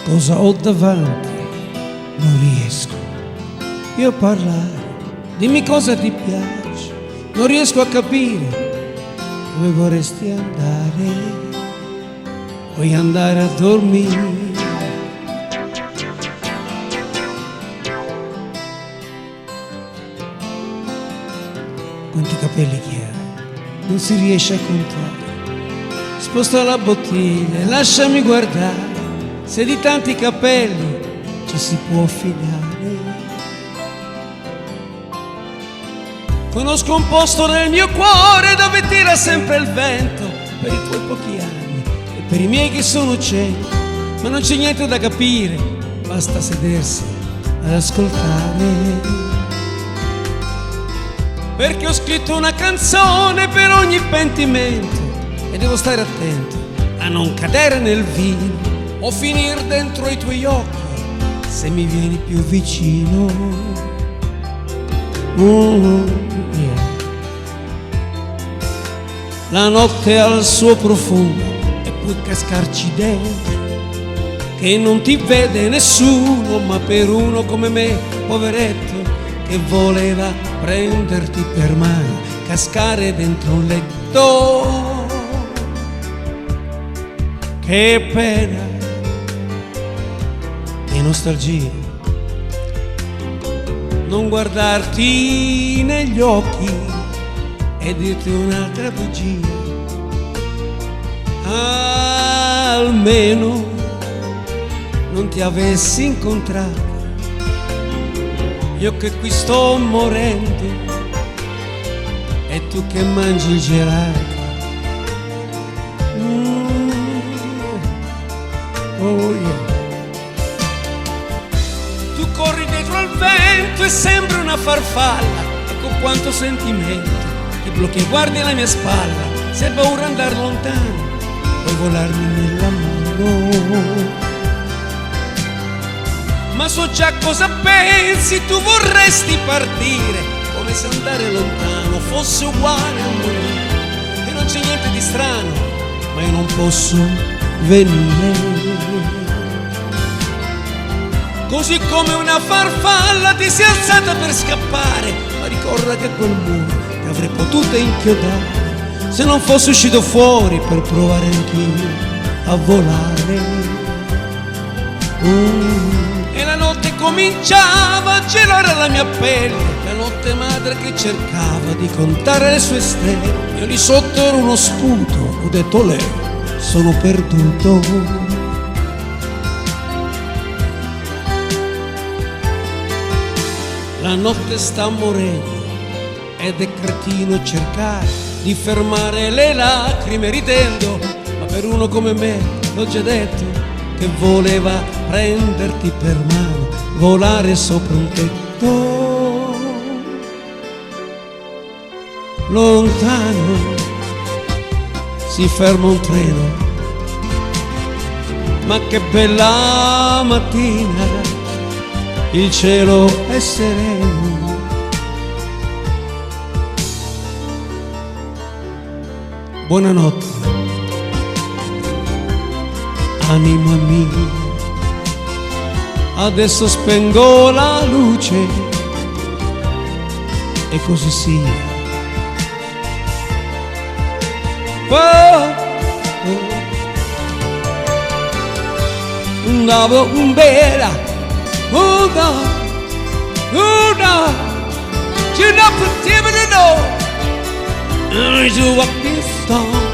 Cosa ho davanti? Non riesco io a parlare. Dimmi cosa ti piace. Non riesco a capire dove vorresti andare. Vuoi andare a dormire? Quanti capelli che hai, non si riesce a contare. Sposta la bottiglia e lasciami guardare se di tanti capelli ci si può fidare. Conosco un posto nel mio cuore dove tira sempre il vento, per i tuoi pochi anni e per i miei che sono 100, ma non c'è niente da capire, basta sedersi ad ascoltare. Perché ho scritto una canzone per ogni pentimento e devo stare attento a non cadere nel vino o finir dentro i tuoi occhi se mi vieni più vicino. Yeah. La notte ha il suo profumo e puoi cascarci dentro, che non ti vede nessuno, ma per uno come me, poveretto, che voleva prenderti per mano, cascare dentro un letto. Che pena, che nostalgia, non guardarti negli occhi e dirti un'altra bugia. Almeno non ti avessi incontrato, io che qui sto morendo e tu che mangi il gelato. Oh yeah. Tu corri dietro al vento e sembri una farfalla, e con quanto sentimento ti blocchi e guardi la mia spalla. Se hai paura di andare lontano, puoi volarmi nella mano. Ma so già cosa pensi, tu vorresti partire, come se andare lontano fosse uguale a morire. E non c'è niente di strano, ma io non posso venire. Così come una farfalla ti sei alzata per scappare, ma ricorda che quel muro ti avrei potuto inchiodare se non fossi uscito fuori per provare anch'io a volare. E la notte cominciava a gelare la mia pelle, la notte madre che cercava di contare le sue stelle. Io lì sotto ero uno sputo, ho detto lei, sono perduto. La notte sta morendo ed è cretino cercare di fermare le lacrime ridendo, ma per uno come me, l'ho già detto, che voleva prenderti per mano, volare sopra un tetto. Lontano si ferma un treno, ma che bella mattina, il cielo è sereno. Buonanotte, anima mia, adesso spengo la luce e così sia. Andavo un bella, oh no, you're not pretending to know. I do what this song.